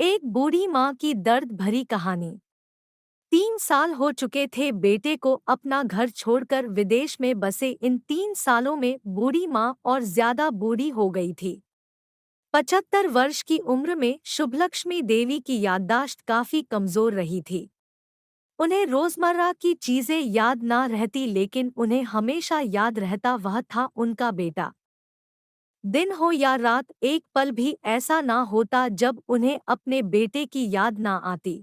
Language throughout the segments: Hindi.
एक बूढ़ी माँ की दर्द भरी कहानी। 3 साल हो चुके थे बेटे को अपना घर छोड़कर विदेश में बसे। इन 3 सालों में बूढ़ी माँ और ज्यादा बूढ़ी हो गई थी। 75 वर्ष की उम्र में शुभलक्ष्मी देवी की याददाश्त काफी कमजोर रही थी। उन्हें रोजमर्रा की चीजें याद ना रहती, लेकिन उन्हें हमेशा याद रहता वह था उनका बेटा। दिन हो या रात, एक पल भी ऐसा ना होता जब उन्हें अपने बेटे की याद ना आती।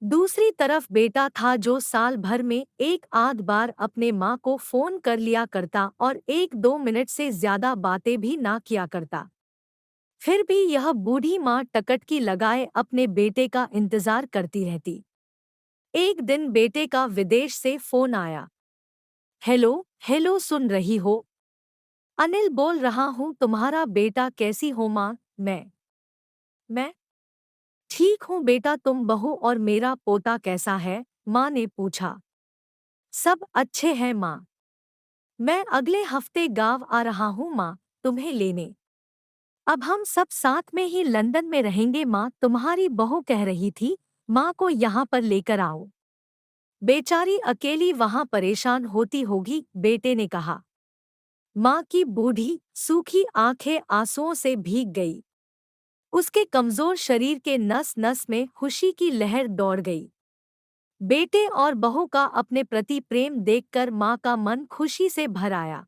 दूसरी तरफ बेटा था जो साल भर में एक आध बार अपने माँ को फोन कर लिया करता और 1-2 मिनट से ज्यादा बातें भी ना किया करता। फिर भी यह बूढ़ी माँ टकटकी लगाए अपने बेटे का इंतजार करती रहती। एक दिन बेटे का विदेश से फोन आया। हेलो हेलो, सुन रही हो? अनिल बोल रहा हूँ, तुम्हारा बेटा कैसी हो माँ? मैं ठीक हूँ बेटा, तुम बहू और मेरा पोता कैसा है? माँ ने पूछा। सब अच्छे हैं माँ। मैं अगले हफ्ते गाँव आ रहा हूँ माँ, तुम्हें लेने। अब हम सब साथ में ही लंदन में रहेंगे माँ, तुम्हारी बहू कह रही थी माँ को यहाँ पर लेकर आओ। बेचारी अकेली वहाँ परेशान होती होगी, बेटे ने कहा। माँ की बूढ़ी सूखी आंखें आंसुओं से भीग गई। उसके कमजोर शरीर के नस नस में खुशी की लहर दौड़ गई। बेटे और बहू का अपने प्रति प्रेम देखकर माँ का मन खुशी से भर आया।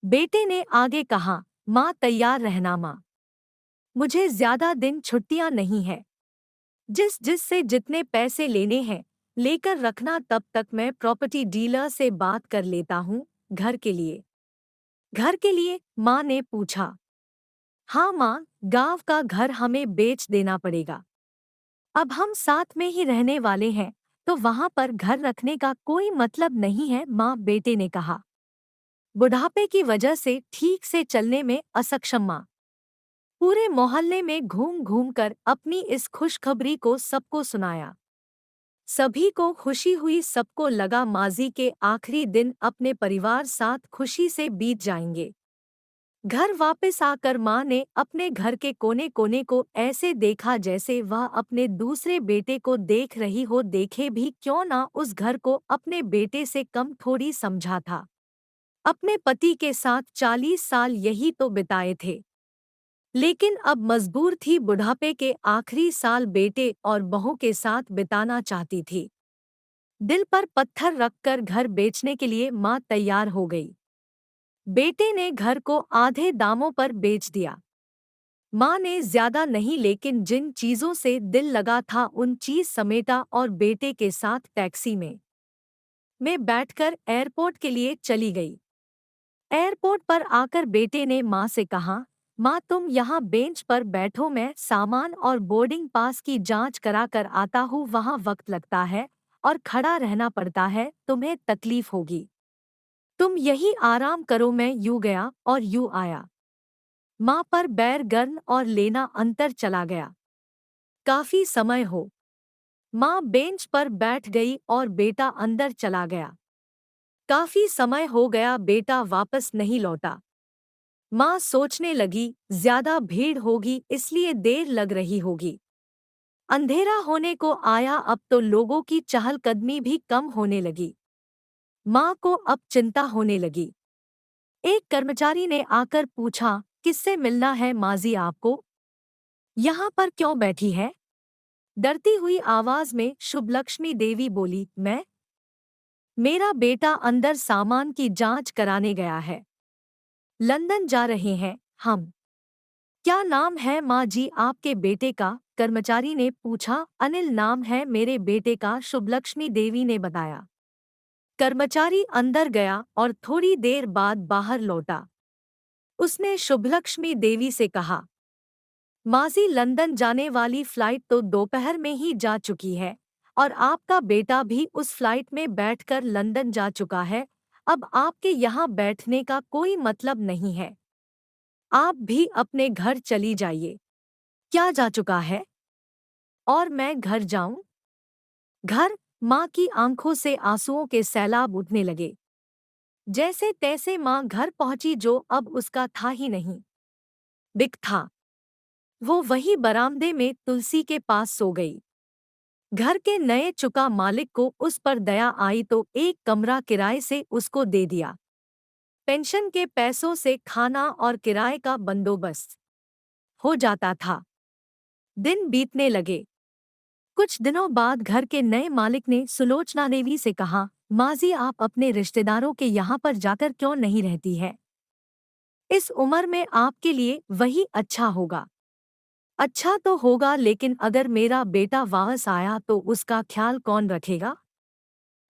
बेटे ने आगे कहा, माँ तैयार रहना माँ। मुझे ज्यादा दिन छुट्टियां नहीं है। जिस से जितने पैसे लेने हैं लेकर रखना, तब तक मैं प्रॉपर्टी डीलर से बात कर लेता हूँ। घर के लिए? घर के लिए? माँ ने पूछा। हाँ माँ, गांव का घर हमें बेच देना पड़ेगा। अब हम साथ में ही रहने वाले हैं, तो वहां पर घर रखने का कोई मतलब नहीं है माँ, बेटे ने कहा। बुढ़ापे की वजह से ठीक से चलने में असक्षम माँ पूरे मोहल्ले में घूम घूम कर अपनी इस खुशखबरी को सबको सुनाया। सभी को खुशी हुई, सबको लगा माजी के आखिरी दिन अपने परिवार साथ खुशी से बीत जाएंगे। घर वापस आकर माँ ने अपने घर के कोने कोने को ऐसे देखा जैसे वह अपने दूसरे बेटे को देख रही हो। देखे भी क्यों ना, उस घर को अपने बेटे से कम थोड़ी समझा था। अपने पति के साथ 40 साल यही तो बिताए थे, लेकिन अब मजबूर थी बुढ़ापे के आखिरी साल बेटे और बहू के साथ बिताना चाहती थी। दिल पर पत्थर रखकर घर बेचने के लिए माँ तैयार हो गई। बेटे ने घर को आधे दामों पर बेच दिया। माँ ने ज्यादा नहीं, लेकिन जिन चीजों से दिल लगा था उन चीज समेटा और बेटे के साथ टैक्सी में बैठकर एयरपोर्ट के लिए चली गई। एयरपोर्ट पर आकर बेटे ने माँ से कहा, माँ तुम यहाँ बेंच पर बैठो, मैं सामान और बोर्डिंग पास की जांच करा कर आता हूँ। वहाँ वक्त लगता है और खड़ा रहना पड़ता है, तुम्हें तकलीफ होगी। तुम यही आराम करो। मैं यूँ गया और यूँ आया। माँ पर बैर गर्म और लेना अंतर चला गया। काफी समय हो। माँ बेंच पर बैठ गई और बेटा अंदर चला गया। काफी समय हो गया, बेटा वापस नहीं लौटा। माँ सोचने लगी, ज्यादा भीड़ होगी इसलिए देर लग रही होगी। अंधेरा होने को आया, अब तो लोगों की चहलकदमी भी कम होने लगी। माँ को अब चिंता होने लगी। एक कर्मचारी ने आकर पूछा, किससे मिलना है माजी आपको? यहाँ पर क्यों बैठी है? डरती हुई आवाज में शुभलक्ष्मी देवी बोली, मेरा बेटा अंदर सामान की जांच कराने गया है। लंदन जा रहे हैं हम। क्या नाम है माँ जी आपके बेटे का? कर्मचारी ने पूछा। अनिल नाम है मेरे बेटे का, शुभलक्ष्मी देवी ने बताया। कर्मचारी अंदर गया और थोड़ी देर बाद बाहर लौटा। उसने शुभलक्ष्मी देवी से कहा, माजी लंदन जाने वाली फ्लाइट तो दोपहर में ही जा चुकी है और आपका बेटा भी उस फ्लाइट में बैठकर लंदन जा चुका है। अब आपके यहाँ बैठने का कोई मतलब नहीं है। आप भी अपने घर चली जाइए। क्या जा चुका है? और मैं घर जाऊं? घर? माँ की आंखों से आंसुओं के सैलाब उठने लगे। जैसे तैसे माँ घर पहुंची, जो अब उसका था ही नहीं। बिक था। वो वही बरामदे में तुलसी के पास सो गई। घर के नए चुका मालिक को उस पर दया आई तो एक कमरा किराए से उसको दे दिया। पेंशन के पैसों से खाना और किराए का बंदोबस्त हो जाता था। दिन बीतने लगे। कुछ दिनों बाद घर के नए मालिक ने सुलोचना देवी से कहा, माजी आप अपने रिश्तेदारों के यहाँ पर जाकर क्यों नहीं रहती है? इस उम्र में आपके लिए वही अच्छा होगा। अच्छा तो होगा, लेकिन अगर मेरा बेटा वापस आया तो उसका ख्याल कौन रखेगा?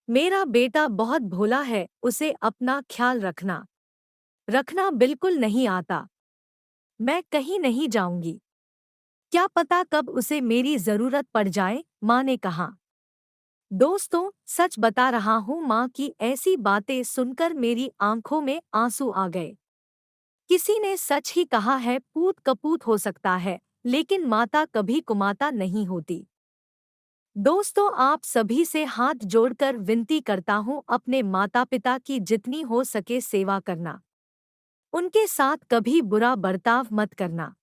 मेरा बेटा बहुत भोला है, उसे अपना ख्याल रखना बिल्कुल नहीं आता। मैं कहीं नहीं जाऊंगी। क्या पता कब उसे मेरी जरूरत पड़ जाए, माँ ने कहा। दोस्तों, सच बता रहा हूँ, माँ की ऐसी बातें सुनकर मेरी आंखों में आंसू आ गए। किसी ने सच ही कहा है, पूत कपूत हो सकता है, लेकिन माता कभी कुमाता नहीं होती। दोस्तों, आप सभी से हाथ जोड़कर विनती करता हूँ, अपने माता पिता की जितनी हो सके सेवा करना। उनके साथ कभी बुरा बर्ताव मत करना।